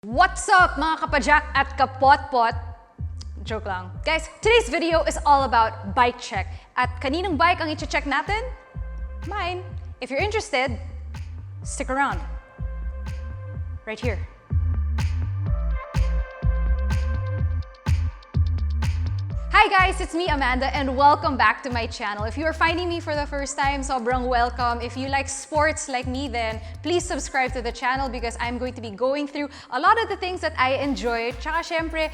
What's up mga kapadyak at kapot-pot? Joke lang. Guys, today's video is all about bike check. At kaninong bike ang i-check natin? Mine. If you're interested, stick around. Right here. Hi guys, it's me Amanda and welcome back to my channel. If you are finding me for the first time, sobrang welcome. If you like sports like me, then please subscribe to the channel because I'm going to be going through a lot of the things that I enjoy. Tsaka syempre,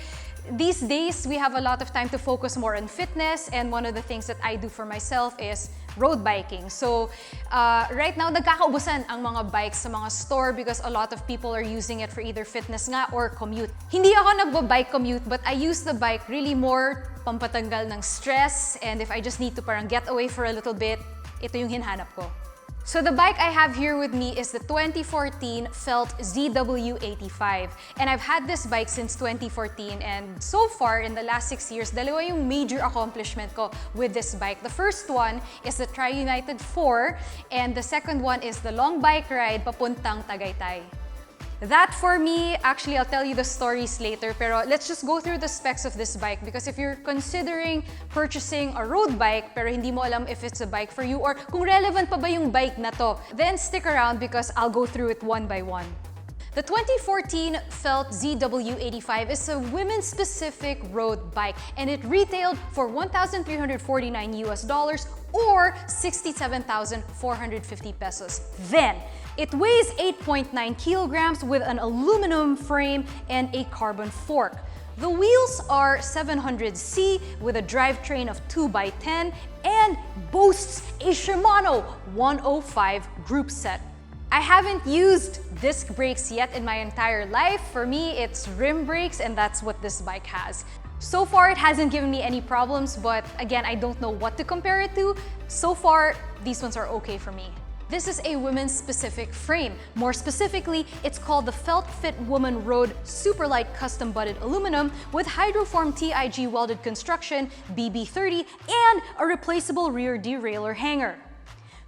these days we have a lot of time to focus more on fitness, and one of the things that I do for myself is road biking. So right now, nagkakaubusan ang mga bikes sa mga store because a lot of people are using it for either fitness nga or commute. Hindi ako nagbo-bike commute, but I use the bike really more pampatanggal ng stress, and if I just need to parang get away for a little bit, ito yung hinhanap ko. So the bike I have here with me is the 2014 Felt ZW85. And I've had this bike since 2014, and so far in the last 6 years, dalawa yung major accomplishment ko with this bike. The first one is the Tri-United 4, and the second one is the long bike ride papuntang Tagaytay. That for me, actually I'll tell you the stories later, pero let's just go through the specs of this bike, because if you're considering purchasing a road bike pero hindi mo alam if it's a bike for you or kung relevant pa ba yung bike na to, then stick around because I'll go through it one by one. The 2014 Felt ZW85 is a women-specific road bike, and it retailed for $1,349 or 67,450 pesos. Then, it weighs 8.9 kilograms with an aluminum frame and a carbon fork. The wheels are 700C with a drivetrain of 2x10 and boasts a Shimano 105 group set. I haven't used disc brakes yet in my entire life. For me, it's rim brakes, and that's what this bike has. So far, it hasn't given me any problems, but again, I don't know what to compare it to. So far, these ones are okay for me. This is a women's specific frame. More specifically, it's called the Felt Fit Woman Road Superlight Custom Butted Aluminum with Hydroform TIG welded construction, BB30, and a replaceable rear derailleur hanger.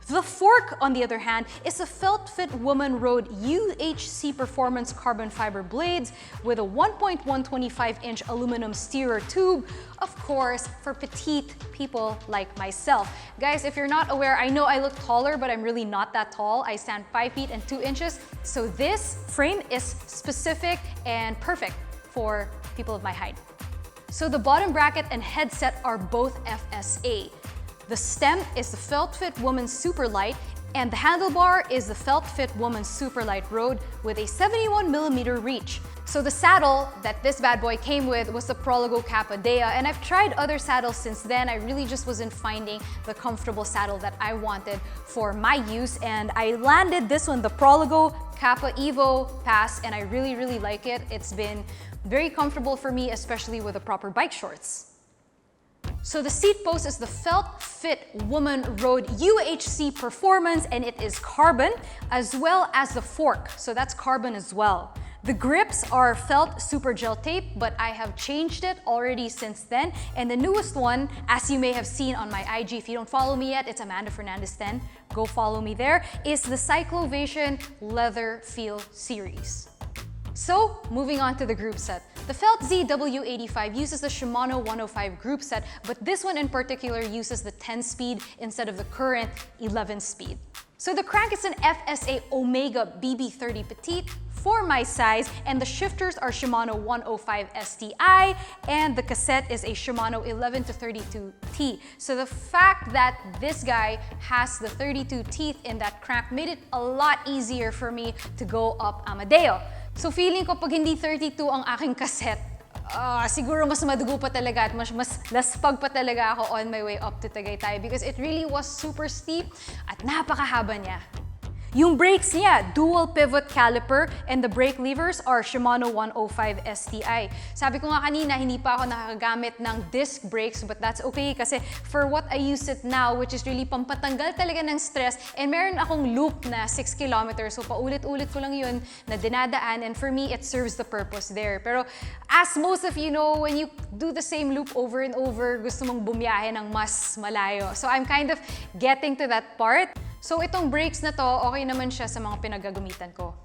The fork, on the other hand, is a Felt Fit Woman Road UHC Performance carbon fiber blades with a 1.125-inch aluminum steerer tube, of course, for petite people like myself. Guys, if you're not aware, I know I look taller, but I'm really not that tall. I stand 5 feet and 2 inches, so this frame is specific and perfect for people of my height. So the bottom bracket and headset are both FSA. The stem is the Felt Fit Woman Superlight, and the handlebar is the Felt Fit Woman Superlight Road with a 71mm reach. So the saddle that this bad boy came with was the Prologo Kappa Dea, and I've tried other saddles since then. I really just wasn't finding the comfortable saddle that I wanted for my use, and I landed this one, the Prologo Kappa Evo Pass, and I really like it. It's been very comfortable for me, especially with the proper bike shorts. So the seat post is the Felt Fit Woman Road UHC Performance, and it is carbon, as well as the fork, so that's carbon as well. The grips are Felt Super Gel Tape, but I have changed it already since then, and the newest one, as you may have seen on my IG, if you don't follow me yet, it's Amanda Fernandez 10, go follow me there, is the Cyclovation Leather Feel Series. So, moving on to the group set. The Felt ZW85 uses the Shimano 105 group set, but this one in particular uses the 10-speed instead of the current 11-speed. So the crank is an FSA Omega BB30 Petite for my size, and the shifters are Shimano 105 STI, and the cassette is a Shimano 11 to 32T. So the fact that this guy has the 32 teeth in that crank made it a lot easier for me to go up Amadeo. So feeling ko pag hindi 32 ang aking cassette, siguro mas madugo pa talaga at mas laspag pa talaga ako on my way up to Tagaytay because it really was super steep at napakahaba niya. Yung brakes niya, dual pivot caliper, and the brake levers are Shimano 105 STI. Sabi ko nga kanina, hindi pa ako nakagamit ng disc brakes, but that's okay kasi for what I use it now, which is really pampatanggal talaga ng stress, and meron akong loop na 6 kilometers, so paulit-ulit ko lang yun na dinadaan, and for me, it serves the purpose there. Pero as most of you know, when you do the same loop over and over, gusto mong bumiyahe ng mas malayo. So I'm kind of getting to that part. So itong brakes na to, okay naman siya sa mga pinagagamitan ko.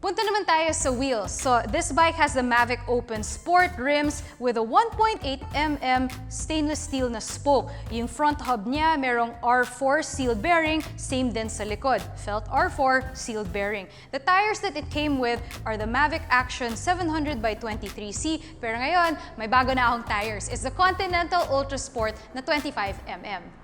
Punta naman tayo sa wheels. So this bike has the Mavic Open Sport rims with a 1.8mm stainless steel na spoke. Yung front hub niya merong R4 sealed bearing, same din sa likod. Felt R4 sealed bearing. The tires that it came with are the Mavic Action 700 by 23C, pero ngayon may bago na akong tires. It's the Continental Ultra Sport na 25mm.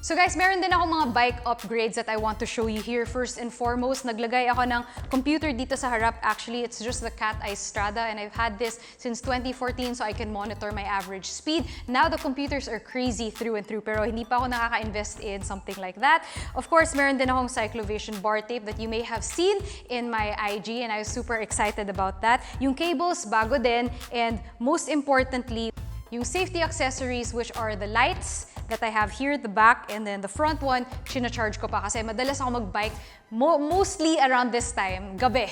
So guys, meron din ako mga bike upgrades that I want to show you here. First and foremost, naglagay ako ng computer dito sa harap. Actually, it's just the Cat Eye Strada and I've had this since 2014 so I can monitor my average speed. Now the computers are crazy through and through pero hindi pa ako nakaka-invest in something like that. Of course, meron din akong Cyclovation bar tape that you may have seen in my IG and I was super excited about that. Yung cables, bago din, and most importantly, yung safety accessories, which are the lights that I have here at the back, and then the front one, charge ko pa kasi madalas ako mag-bike mostly around this time, gabi,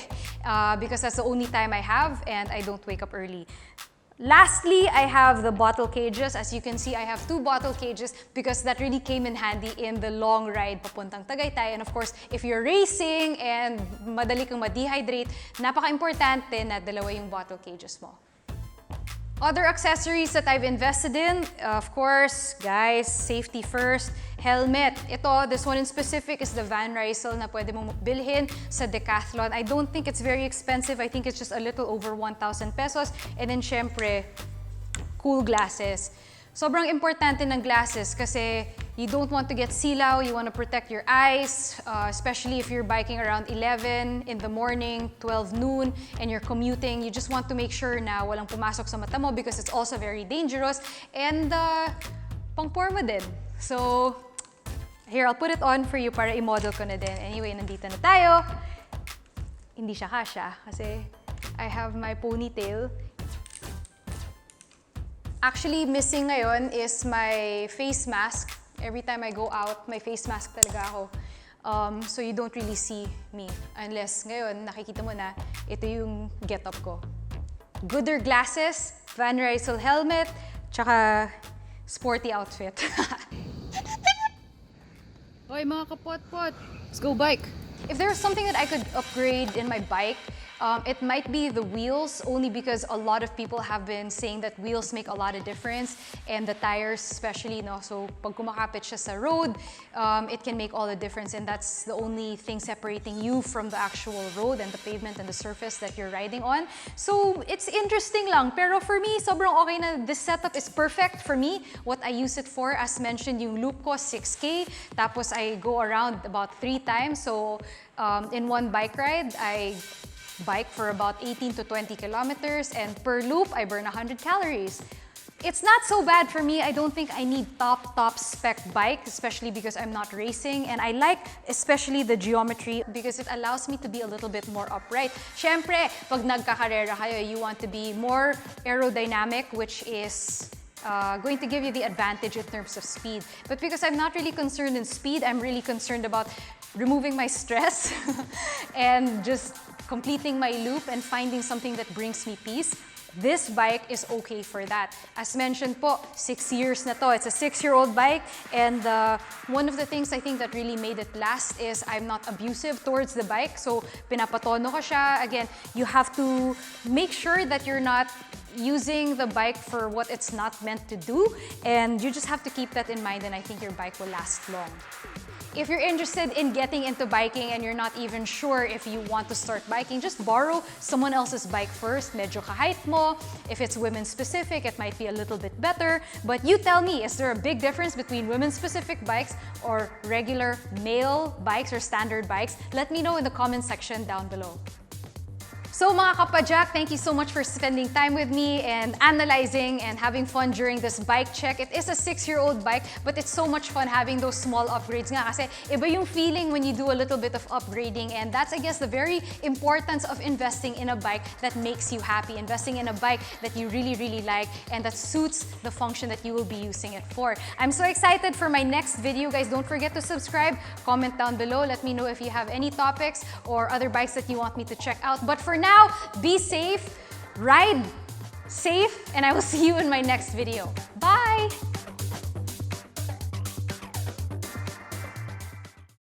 because that's the only time I have and I don't wake up early. Lastly, I have the bottle cages. As you can see, I have 2 bottle cages because that really came in handy in the long ride papuntang Tagaytay. And of course, if you're racing and madali kang ma-dehydrate, napaka-importante na dalawa yung bottle cages mo. Other accessories that I've invested in, of course, guys, safety first, helmet. This one in specific is the Van Rysel na pwede mong bilhin sa Decathlon. I don't think it's very expensive. I think it's just a little over 1,000 pesos. And then, syempre, cool glasses. Sobrang importante ng glasses kasi you don't want to get silaw, you want to protect your eyes, especially if you're biking around 11 in the morning, 12 noon, and you're commuting. You just want to make sure na walang pumasok sa mata mo because it's also very dangerous and pang-forma din. So, here, I'll put it on for you para i-model ko na din. Anyway, nandito na tayo. Hindi siya kasya kasi I have my ponytail. Actually, missing ngayon is my face mask. Every time I go out, may face mask talaga ako. So you don't really see me. Unless ngayon, nakikita mo na, ito yung get-up ko. Gooder glasses, Van Rysel helmet, tsaka sporty outfit. Hoy mga kapot-pot, let's go bike! If there was something that I could upgrade in my bike, it might be the wheels, only because a lot of people have been saying that wheels make a lot of difference, and the tires especially, no? So pag kumakapit siya sa road, it can make all the difference, and that's the only thing separating you from the actual road and the pavement and the surface that you're riding on. So it's interesting lang, pero for me, sobrang okay na. This setup is perfect for me. What I use it for, as mentioned, yung loop ko, 6K, tapos I go around about 3 times. So in one bike ride, I bike for about 18 to 20 kilometers, and per loop, I burn 100 calories. It's not so bad for me. I don't think I need top spec bike, especially because I'm not racing, and I like especially the geometry because it allows me to be a little bit more upright. Syempre, pag nagkakarera kayo, you want to be more aerodynamic, which is going to give you the advantage in terms of speed. But because I'm not really concerned in speed, I'm really concerned about removing my stress and just completing my loop and finding something that brings me peace. This bike is okay for that. As mentioned po, 6 years na to. It's a 6-year-old bike, and one of the things I think that really made it last is I'm not abusive towards the bike. So pinapatono ko siya. Again, you have to make sure that you're not using the bike for what it's not meant to do, and you just have to keep that in mind, and I think your bike will last long. If you're interested in getting into biking and you're not even sure if you want to start biking, just borrow someone else's bike first. Medyo kahait mo. If it's women-specific, it might be a little bit better. But you tell me, is there a big difference between women-specific bikes or regular male bikes or standard bikes? Let me know in the comment section down below. So mga kapadyak, thank you so much for spending time with me and analyzing and having fun during this bike check. It is a 6-year-old bike, but it's so much fun having those small upgrades nga kasi iba yung feeling when you do a little bit of upgrading, and that's, I guess, the very importance of investing in a bike that makes you happy, investing in a bike that you really, really like and that suits the function that you will be using it for. I'm so excited for my next video, guys. Don't forget to subscribe, comment down below, let me know if you have any topics or other bikes that you want me to check out. But for now, be safe, ride safe, and I will see you in my next video. Bye!